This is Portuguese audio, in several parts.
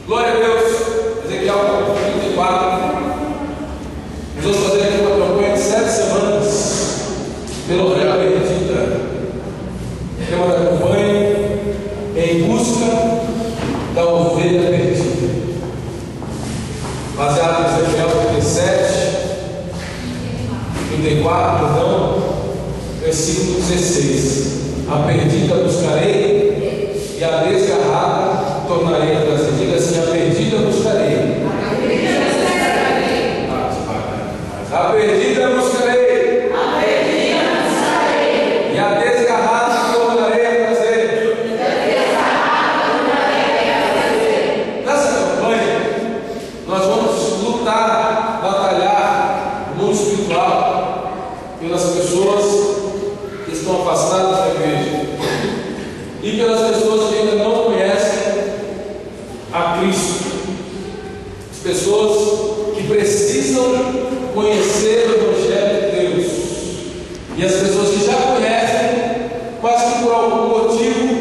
Glória a Deus. Ezequiel capítulo 34. Nós vamos fazer aqui uma campanha de 7 semanas pela ovelha perdida. O tema da campanha é em busca da ovelha perdida. Baseado em Ezequiel 34, versículo 16. A perdida buscarei e a desgarrada tornarei a trazer. Diga assim: a perdida buscarei. A perdida buscarei. E a desgarrada tornarei a trazer. Nessa campanha, nós vamos lutar, batalhar no mundo espiritual pelas pessoas que estão afastadas da igreja e pelas pessoas que ainda não conhecem a Cristo, as pessoas que precisam conhecer o Evangelho de Deus, e as pessoas que já conhecem, mas que por algum motivo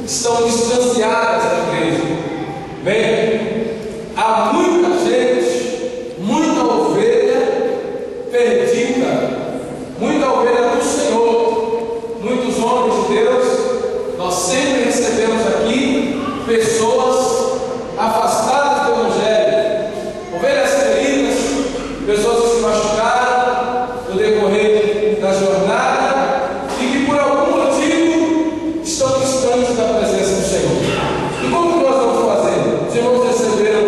estão distanciadas da igreja. Bem, há muita gente, muita ovelha perdida, muita ovelha do Senhor, muitos homens de Deus. Nós sempre recebemos aqui pessoas afastadas do Evangelho, ovelhas feridas, pessoas que se machucaram no decorrer da jornada e que por algum motivo estão distantes da presença do Senhor. E como que nós vamos fazer? Os irmãos receberam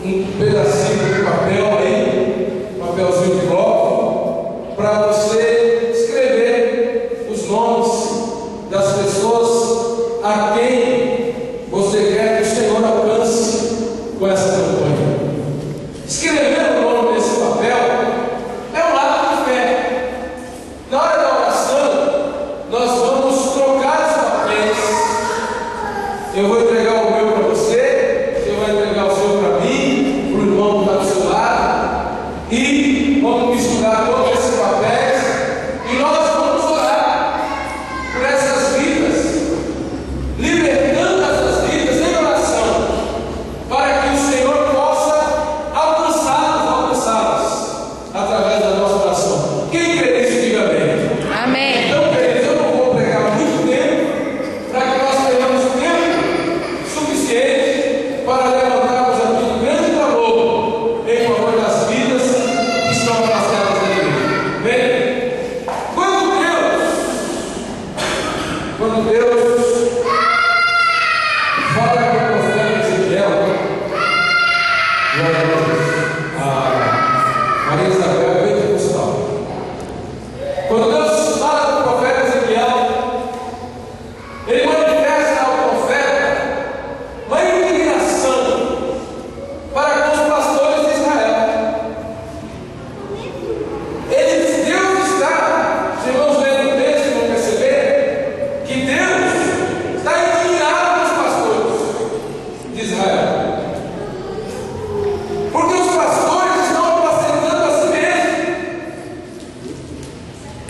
um pedacinho de papel aí, um papelzinho de bloco, para você escrever os nomes das pessoas a quem você quer que o Senhor alcance com essa campanha. Escrever o nome nesse papel é um ato de fé. Na hora da oração, nós vamos trocar os papéis. Eu vou entregar o meu para você, você vai entregar o seu para mim, para o irmão que está do seu lado, e vamos misturar todos esses papéis e nós vamos orar por essas vidas, libertando essas vidas em oração, para que o Senhor possa alcançá-las através da nossa oração. Quem crê nisso, diga amém. Amém. Então, queridos, eu não vou pregar muito tempo, para que nós tenhamos tempo suficiente para levantarmos aqui um grande clamor em favor das vidas que estão afastadas da igreja. Bem, quando Deus fala com o profeta Ezequiel, glória a Deus, a Maria Isabel é pentecostal. Quando Deus fala com o profeta Ezequiel, ele manifesta ao profeta uma indignação para com os pastores de Israel. Deus está, os irmãos lendo o texto vão perceber que Deus está indignado com os pastores de Israel, porque os pastores estão apacentando a si mesmos.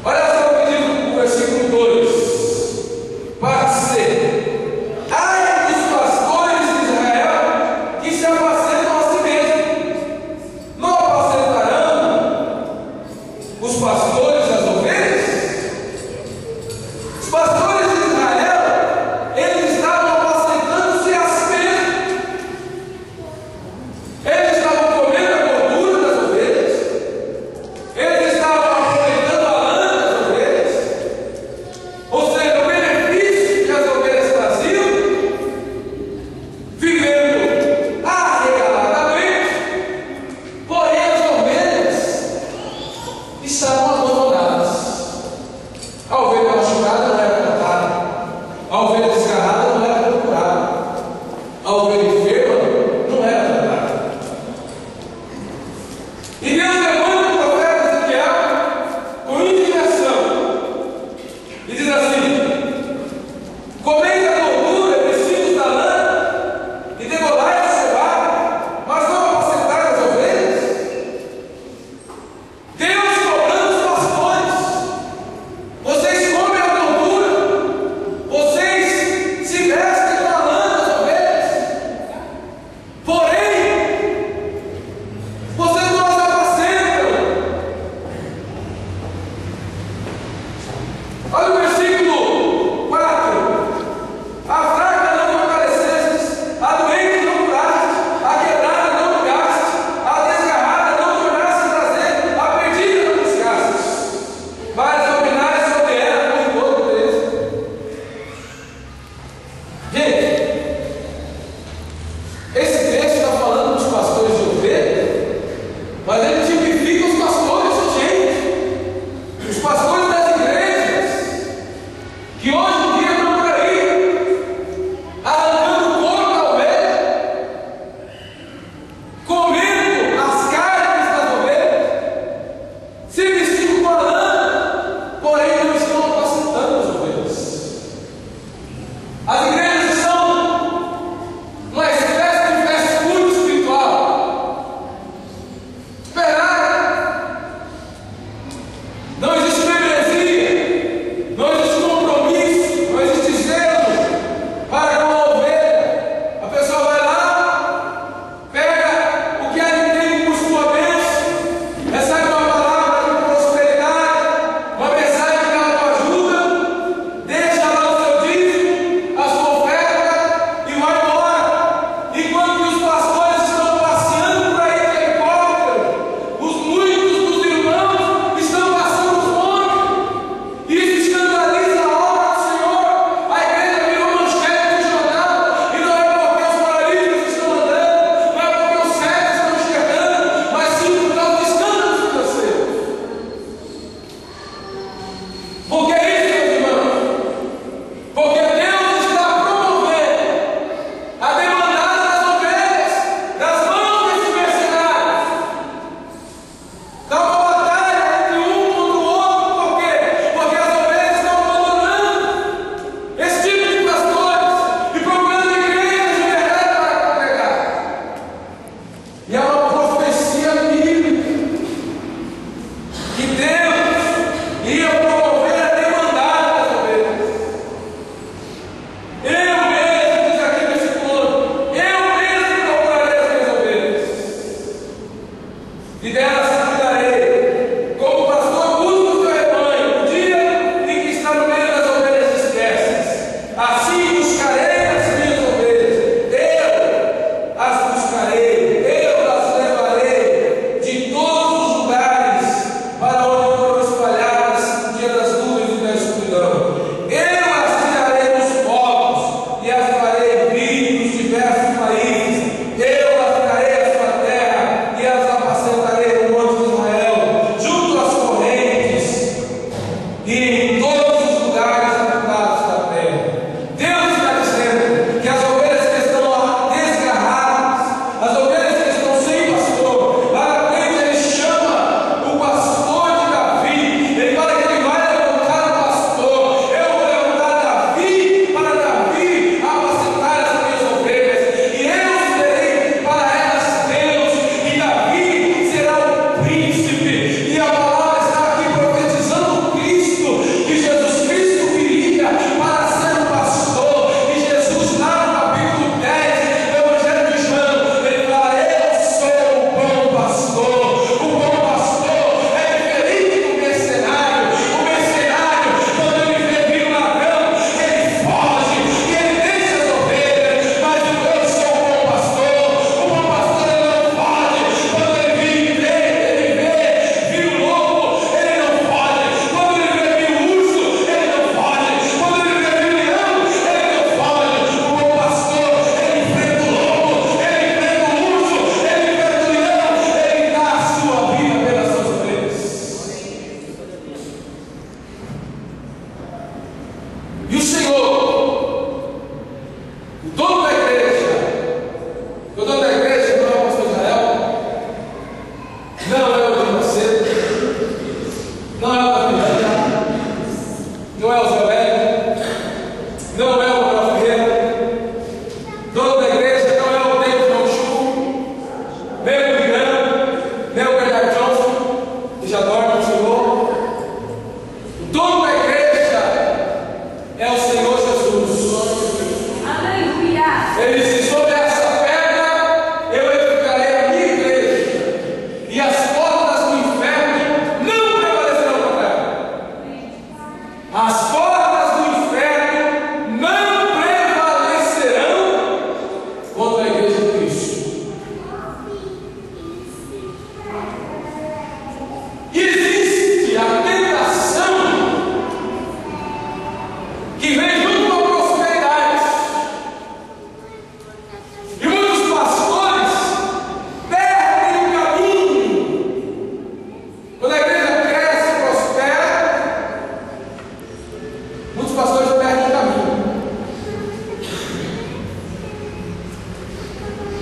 Olha só o que diz o versículo 2: parte C. Ai dos pastores de Israel que se apacentam a si mesmos, não apacentarão os pastores das ovelhas? Os pastores de Israel, eles estavam apacentando-se a si mesmos. Eles estavam comendo a gordura das ovelhas, eles estavam aproveitando a lã das ovelhas, ou seja, o benefício que as ovelhas traziam, vivendo arregaladamente. Porém, as ovelhas estavam abandonadas. A ovelha machucada não era tratada, a ovelha desgarrada não era procurada, a ovelha enferma não era tratada. E Deus levanta o profeta Ezequiel com indignação e diz assim: comeis a gordura e vestígios da lã e degolai a cevada, mas não apacentai as ovelhas. Deus cobrando os pastores. Vocês comem a gordura, vocês se vestem com a lã das ovelhas,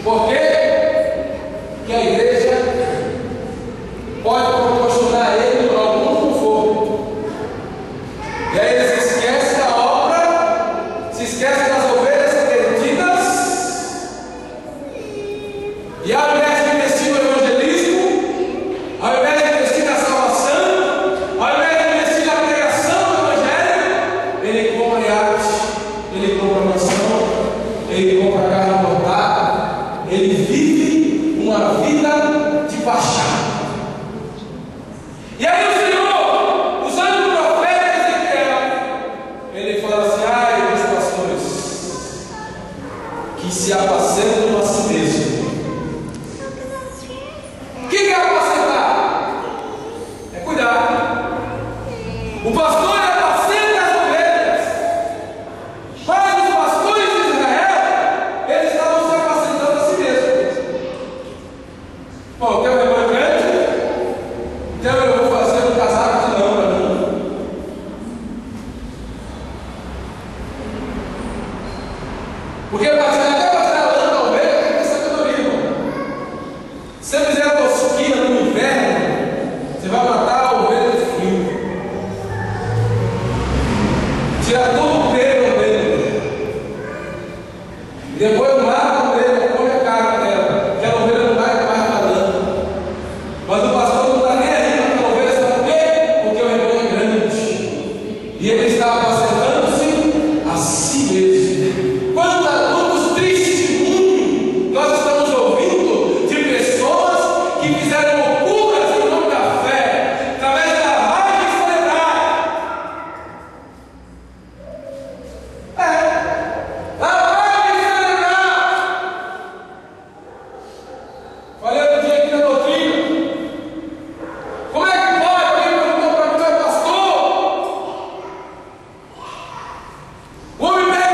Por quê? Porque a igreja pode proporcionar a ele algum conforto. E aí eles esquecem da obra, se esquecem das ovelhas perdidas, e ao invés de investir no evangelismo, ao invés de investir na salvação, ao invés de investir na pregação do evangelho, ele compra iate, ele compra mansão, ele compra carro importado, ele vive uma vida de paixão. E aí o Senhor, usando o profeta Ezequiel, ele fala assim: ai dos pastores que se apacentam a si mesmos. O que é apacentar? É cuidar. O pastor apacenta as ovelhas, mas os pastores de Israel, eles estavam se apacentando a si mesmos. Bom, quer um rebanho grande? Então eu vou fazer um casaco de lã para mim. Porque até para tirar lã da ovelha tem que ter sabedoria, irmão. Se você fizer a tosquia no inverno, você vai matar a ovelha de frio. Tira todo o pelo da ovelha. E depois mata a ovelha, come a carne dela. Aquela ovelha não vai mais para lã. Mas o pastor não está nem aí para aquela ovelha, sabe por quê? Porque o rebanho é grande. E ele está apacentando-se a si mesmo. Quantos testemunhos nós estamos ouvindo de pessoas que fizeram loucuras em nome da fé, através da raiva cerebral. A raiva cerebral. Falei outro dia aqui na doutrina. Como é que pode? Alguém perguntou para mim: pastor, o homem pega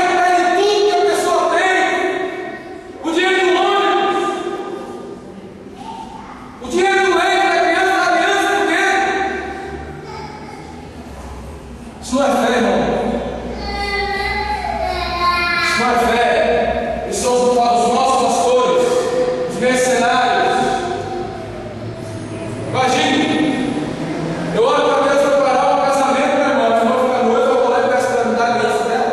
tudo que a pessoa tem, o dinheiro do ônibus, o dinheiro do leite da criança do dedo. Isso não é fé, irmão. Isso não é fé. Esses são os nossos pastores, os mercenários. Imagine, eu olho para Deus preparar um casamento, meu irmão. Minha irmã fica noiva, eu vou lá e peço para me dar a aliança dela.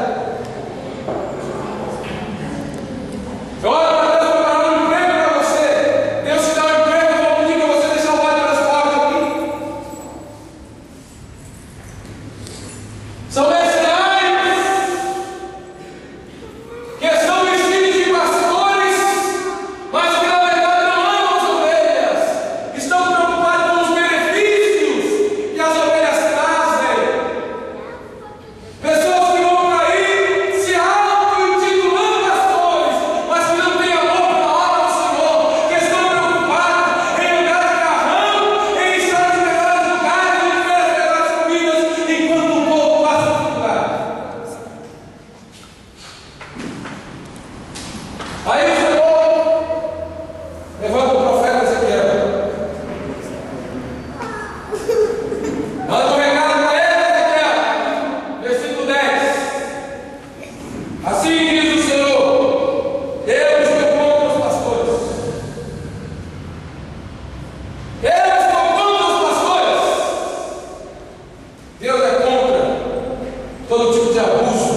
Eu olho para Deus preparar um emprego para você. Deus te dá um emprego, eu vou pedir para você deixar o vale das portas aqui. São mercenários que estão vestidos de pastores, mas que na verdade não amam as ovelhas. Estão preocupados com os benefícios que as ovelhas trazem. Pessoas que vão por aí se auto-intitulando pastores, mas que não têm amor pela obra do Senhor, que estão preocupados em andar de carrão, em estar nos melhores lugares, em comer as melhores comidas, enquanto o povo passa dificuldade. Aí o Senhor levanta o profeta Ezequiel. Manda um recado para ele, Ezequiel. Versículo 10. Assim diz o Senhor: eu estou contra os pastores. Eu estou contra os pastores. Deus é contra todo tipo de abuso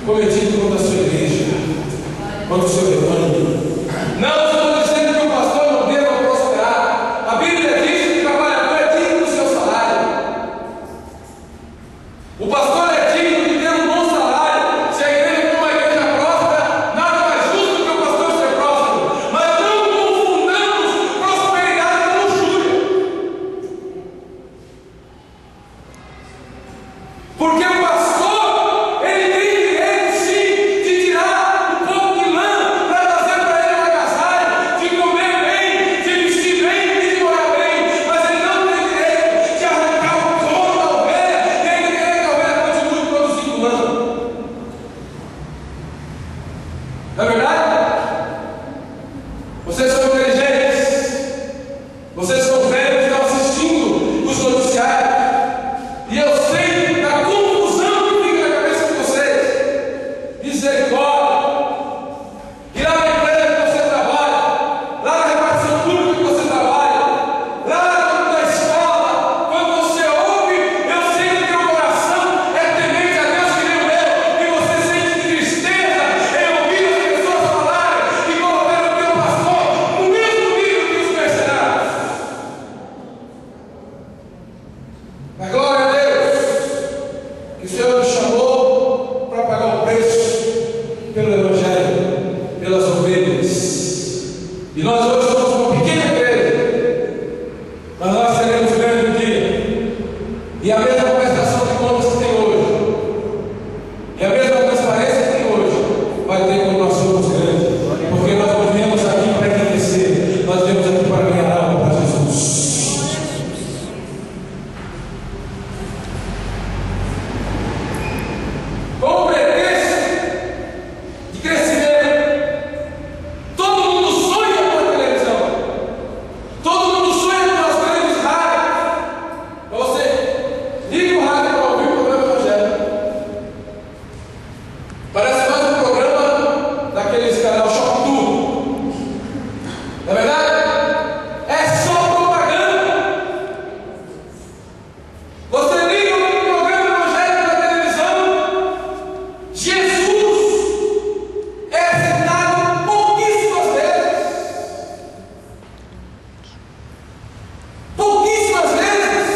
cometido contra a sua igreja, contra o seu rebanho. Não estou dizendo que o pastor não deva prosperar. A Bíblia diz que o trabalhador é digno do seu salário. O pastor é digno de ter um bom salário. Se a igreja for uma igreja próspera, nada mais justo do que o pastor ser próspero. Mas não confundamos prosperidade com luxúria. Porque o pastor, ele tem direito sim de tirar um pouco de lã para trazer para ele um agasalho, de comer bem, de vestir bem, de morar bem. Mas ele não tem direito de arrancar o couro da ovelha e ainda querer que a ovelha continue produzindo lã. Não é verdade? Vocês são inteligentes. Vocês são velhos que estão assistindo os noticiários. E eu sei da confusão que fica na cabeça de vocês. Misericórdia. E lá na empresa que você trabalha, E nós hoje somos uma pequena igreja, mas nós seremos grande um dia. E a mesma prestação de contas que tem hoje, e a mesma transparência que tem hoje, vai ter quando nós somos grandes. Porque nós não viemos aqui para enriquecer, nós viemos aqui para ganhar alma para Jesus. Como pretexto de crescimento, todo mundo sonha com a televisão, todo mundo sonha com as grandes rádios. Para você, liga o rádio para ouvir o programa do Evangelho. Parece mais um programa daqueles canal Choque Tudo. Não é verdade? É só propaganda. Você liga o programa evangélico na televisão, Jesus é citado pouquíssimas vezes. Pouquíssimas vezes.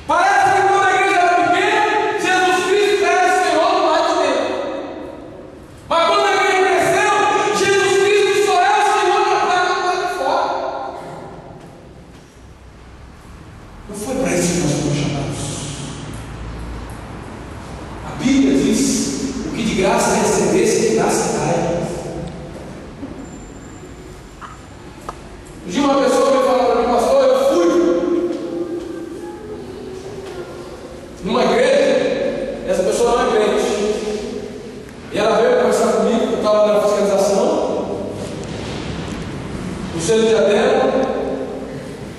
Parece que quando a igreja era pequena, Jesus Cristo era Senhor do mais do tempo. Mas quando a igreja cresceu, Jesus Cristo só é o Senhor da praga do lado de fora. Não foi para isso que nós fomos chamados. A Bíblia diz: o que de graça recebesse, de graça dai. Um dia uma pessoa veio falar para mim: pastor, eu fui numa igreja, essa pessoa não é crente, e ela veio conversar comigo, eu estava na fiscalização do centro de Diadema,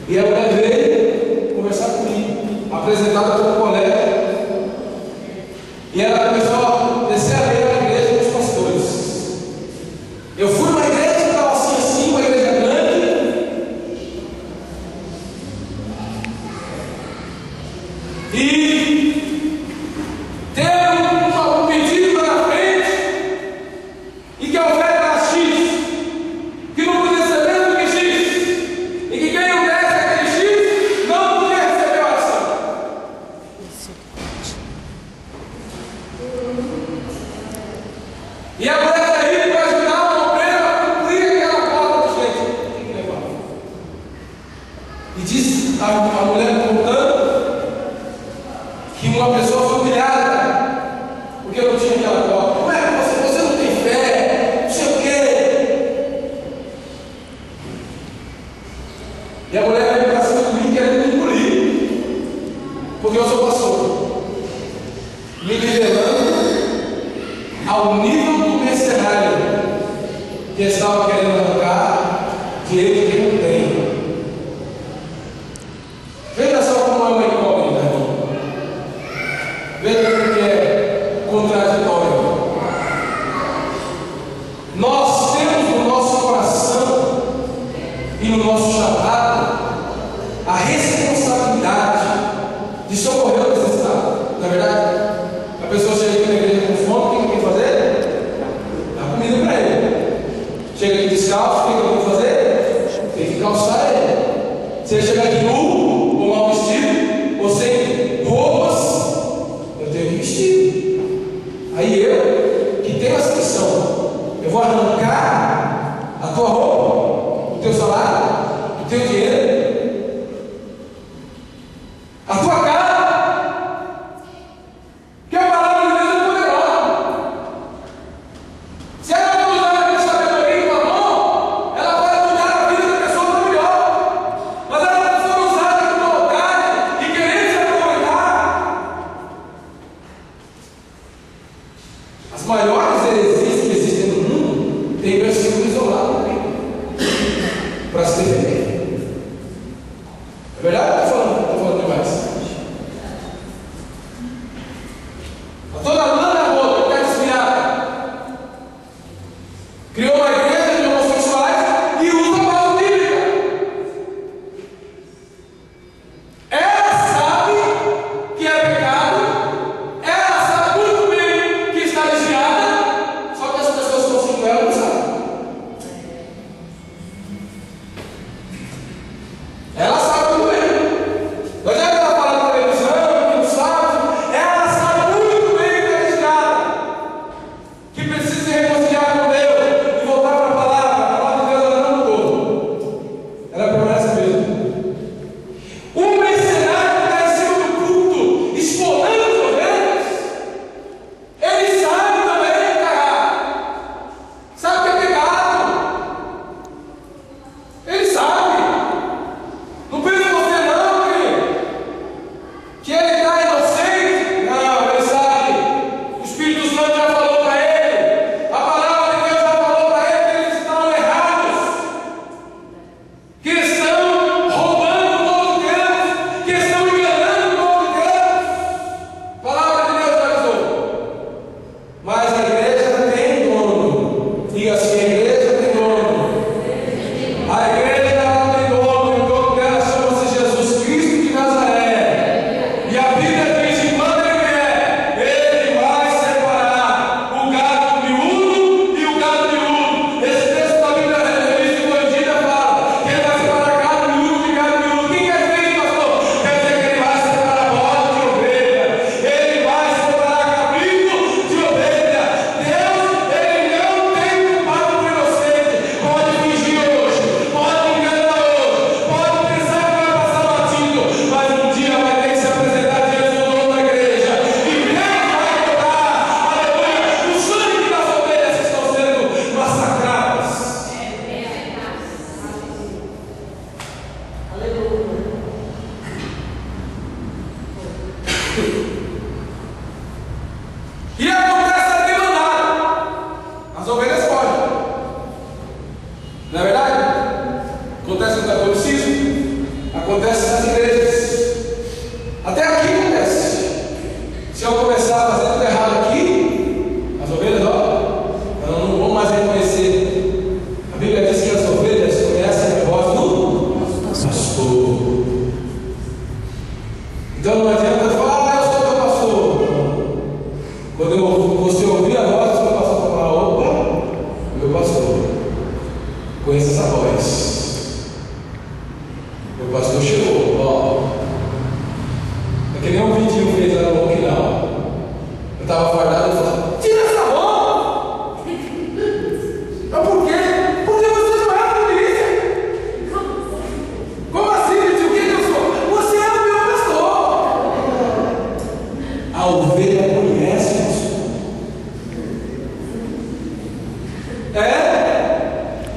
e a mulher veio conversar comigo, apresentada como colega, e ela começou a descer a lei na igreja dos pastores. Eu fui numa igreja que estava assim, uma igreja grande, e teve um pedido lá na frente, e que a oferta era X, que não podia ser menos do que X, e que quem não desse aquele X não podia receber a oração. E a mulher saiu para ajudar o obreiro a cumprir aquela cota de gente. Tem que levar. E diz a mulher contando que uma pessoa foi humilhada porque não tinha aquela cota. Como é que você não tem fé? Não sei o quê. E a mulher veio para cima de mim querendo me engolir, porque eu sou pastor, me nivelando ao nível do mercenário que estava querendo arrancar dinheiro de quem não tem. Veja só como é uma incógnita, irmão. Veja como que é contraditório. Nós temos no nosso coração e no nosso chamado a responsabilidade de socorrer o necessitado. Não é verdade? A pessoa chega aqui na igreja com fome, o que tem que fazer? Dá comida para ele. Chega aqui descalço, o que tem que fazer? Tem que calçar ele. Se ele chegar aqui nu, ou mal vestido, ou sem roupas, eu tenho que vestir. Aí eu, que tenho essa missão, eu vou arrancar a tua roupa, o teu salário, o teu dinheiro, a tua casa. Que a palavra de Deus é poderosa. Se ela não usar a sabedoria com a mão, ela pode mudar a vida da pessoa para melhor. Mas ela não for usada com maldade e querer se aproveitar. As maiores heresias que existem no mundo têm versículo isolado também.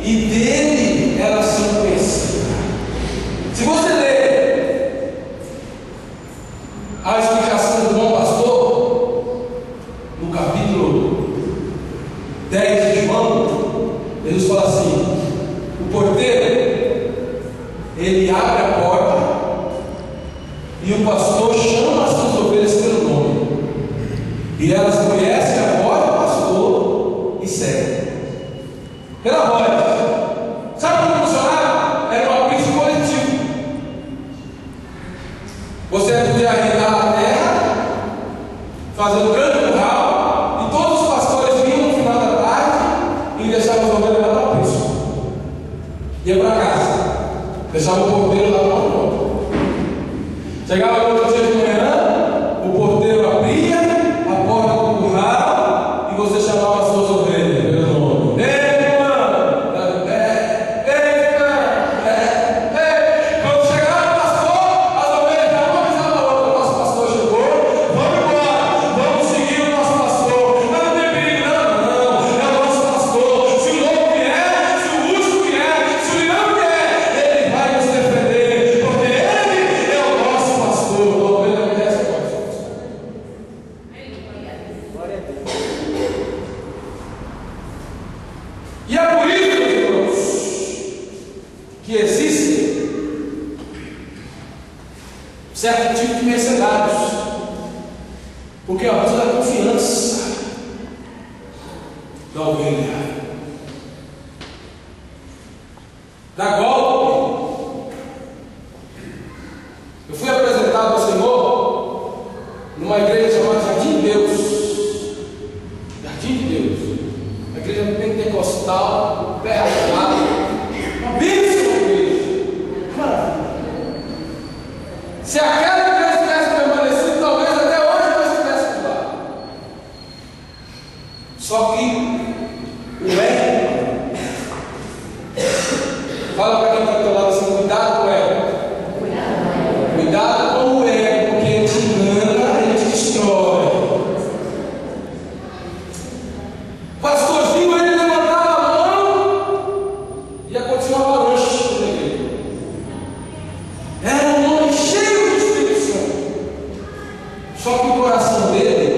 e dele elas são conhecidas. Se você ler a explicação do bom pastor, no capítulo 10 de João, Jesus fala assim: o porteiro, ele abre a porta e o pastor chama as suas ovelhas pelo nome, e elas conhecem a voz do pastor e seguem pela voz. Sabe como funcionava? Era um aprisco coletivo. Você podia arrendar a terra, fazer um grande curral, e todos os pastores vinham no final da tarde e deixavam as ovelhas lá no aprisco. Ia para casa, deixava o porteiro lá no portão. Chegava no outro dia de manhã, o porteiro abria a porta do curral e você chamava as suas ovelhas pelo nome. Ei, mano! Ei! Quando chegava o pastor, as ovelhas já não avisavam a outra: nosso pastor chegou, vamos embora, vamos seguir o nosso pastor. Mas não tem perigo, não, é o nosso pastor. Se o lobo vier, se o urso vier, se o leão vier, ele vai nos defender, porque ele é o nosso pastor. A ovelha obedece ao nosso pastor. E é por isso, meus irmãos, que existe certo tipo de mercenários, porque abusa da confiança da ovelha, dá golpe. Eu fui apresentado ao Senhor numa igreja chamada Jardim de Deus. Jardim de Deus, uma igreja pentecostal, pé rachado, uma bênção de igreja, maravilha. Se aquela igreja tivesse permanecido, talvez até hoje nós estivéssemos lá. Só que o ego, fala para quem está do teu lado assim: cuidado com o ego. Cuidado com o ego, porque ele te engana, ele te destrói. O pastorzinho, ele levantava a mão e acontecia uma avalanche na igreja. Era um homem cheio de Espírito Santo. Só que o coração dele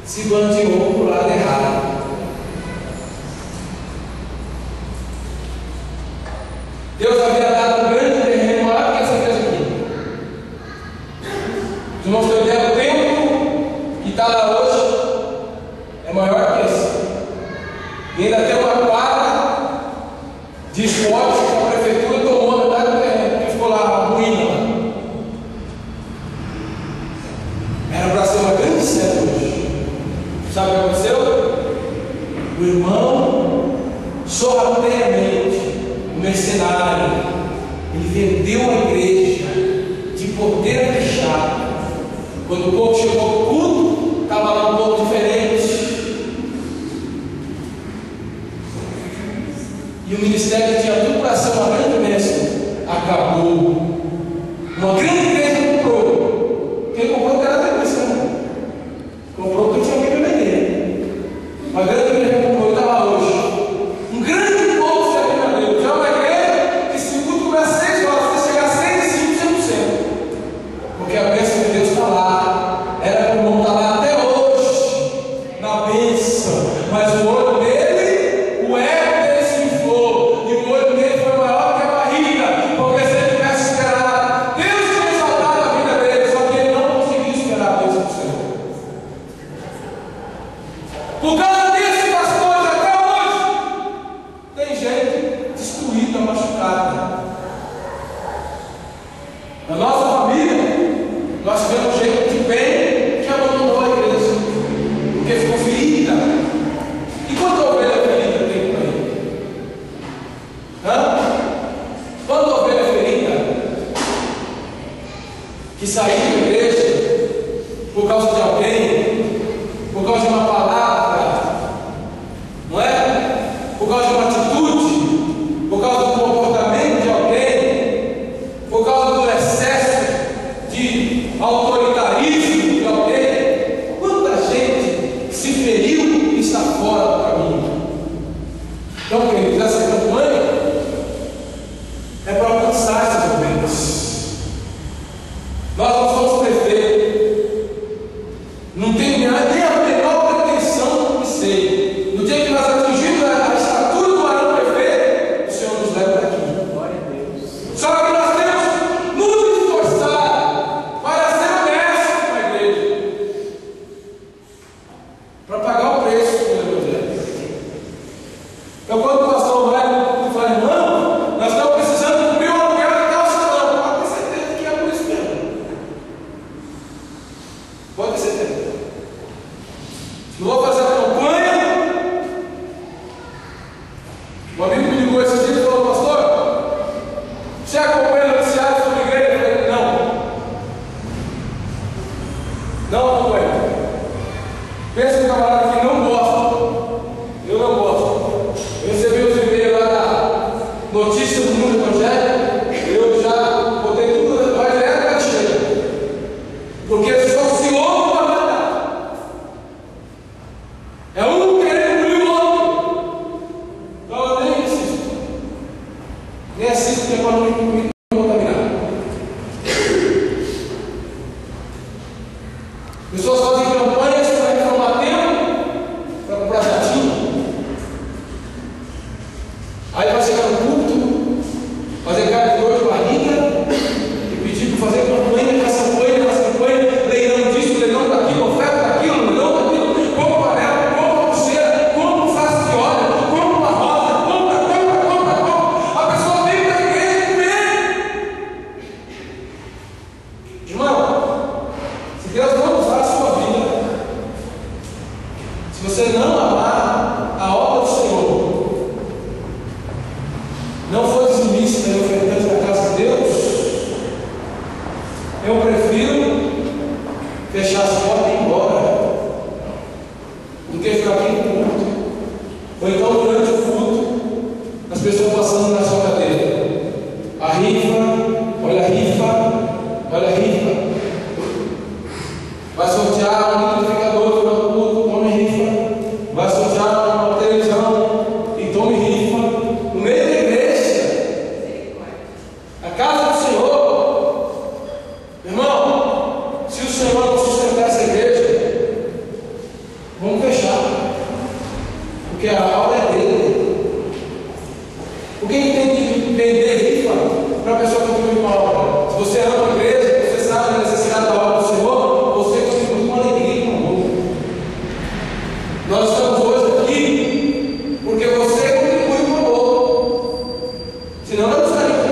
se bandeou para o lado errado. Deus havia dado um grande terreno maior que essa igreja aqui. Os irmãos têm ideia, o templo que está lá hoje é maior que esse. E ainda tem uma quadra de esporte que a prefeitura tomou a metade do terreno, que ficou lá, a ruína lá. Era para ser uma grande sede hoje. Sabe o que aconteceu? O irmão, sorrateiramente, o mercenário, ele vendeu a igreja de porteira fechada. Quando o povo chegou ao culto, estava lá um povo diferente. E o ministério que tinha tudo para ser uma grande bênção acabou. Uma grande igreja comprou. Quem comprou não era da igreja, comprou porque tinha alguém para vender. Uma grande igreja comprou e está lá hoje. Um grande povo servindo a Deus. É uma igreja que, se o culto começa às 6 horas, você chegar às 6h05, 100%. Porque a bênção de Deus está lá. Era para o irmão estar lá até hoje, na bênção. Mas o olho dele, o ego dele se inflou. E o olho dele foi maior que a barriga. Porque se ele tivesse esperado, Deus tinha exaltado a vida dele. Só que ele não conseguiu esperar a bênção do Senhor. Por causa desses pastores, até hoje, tem gente destruída, machucada. Na nossa família, nós tivemos gente de bem que abandonou a igreja, porque ficou ferida. E quanta ovelha ferida tem por aí? Quanta ovelha ferida que saiu da igreja por causa de alguém, por causa de uma palavra, não é? Por causa de uma atitude, por causa do comportamento de alguém, por causa do excesso de autoritarismo de alguém. Quanta gente se feriu e está fora do caminho. Um amigo me ligou esses dias e falou: pastor, você acompanha o noticiário sobre a igreja? Eu falei: não acompanho. Pensa no camarada que não gosta. Eu não gosto. Eu recebi os e-mails lá da Notícia do Mundo Evangélico. Eu já botei tudo, vai direto para a esquerda. Porque só se ouve uma verdade. É um querendo engolir o outro. Então eu nem assisto. Nem assisto porque é para não me contaminar. Pessoas fazem campanhas para reclamar tempo, para comprar jatinho. Aí vai chegar no culto, fazer cara de dor de barriga e pedir para fazer campanha, essa campanha, leilão disso, leilão daquilo, oferta daquilo, leilão daquilo, compra uma panela, compra uma pulseira, compra um frasco de óleo, compra uma rosa, compra. A pessoa vem para a igreja comer. Irmão, se Deus não usar a sua vida, se você não amar a obra do Senhor, não for dizimista e ofertante da casa de Deus, eu prefiro fechar as portas e ir embora do que ficar aqui no culto. Ou então durante o culto, as pessoas passando na sua cadeira. A rifa, olha a rifa, olha a rifa. Vai sortear um liquidificador durante o culto, tome rifa. Vai sortear uma televisão e tome rifa. No meio da igreja, a casa do Senhor. Irmão, se o Senhor não sustentar essa igreja, vamos fechar. Porque a obra é dele. Por que tem que vender rifa para a pessoa contribuir com a obra? Se você ama a igreja, você sabe a necessidade da obra do Senhor, você contribui com alegria e com amor. Nós estamos hoje aqui porque você contribui com amor. Senão não estaria aqui.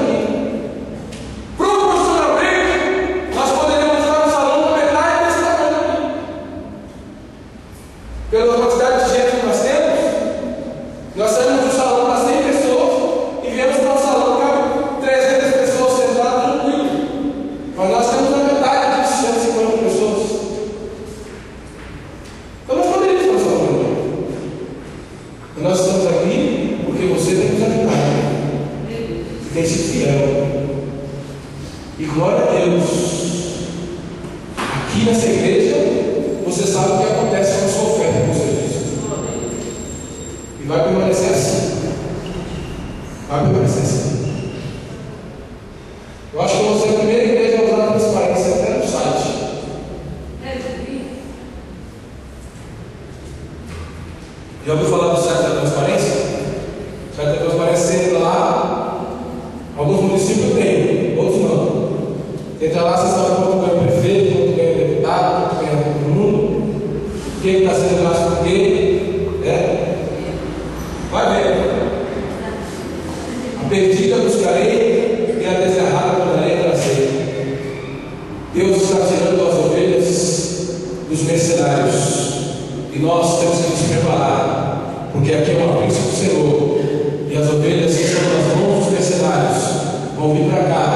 Proporcionalmente, nós poderíamos estar no salão com metade desse tamanho aqui. Pela quantidade de gente que nós temos, nós saímos do salão para 100 pessoas e viemos para o salão cabe 300 pessoas sentadas tranquilo. Mas nós temos a metade de 150 pessoas. Então nós poderíamos estar no salão melhor. Nós estamos aqui porque você tem nos ajudado. Você tem sido fiel. E glória a Deus. Aqui nessa igreja, você sabe o que acontece com a sua oferta, com o seu dízimo. E vai permanecer assim. Vai permanecer assim. Eu acho que você é a primeira igreja a usar a transparência até no site. Já ouviu falar do site da transparência? O site da transparência, você entra lá, alguns municípios têm, outros não. Você entra lá, você sabe quanto ganha o prefeito, quanto ganha o deputado, quanto ganha todo mundo, quem está sendo gasto por quê, né? Vai ver. A perdida buscarei e a desgarrada tornarei trazer. Deus está tirando as ovelhas dos mercenários. E nós temos que nos preparar, porque aqui é uma príncipe do Senhor, e as ovelhas que estão nas mãos dos mercenários vão vir para cá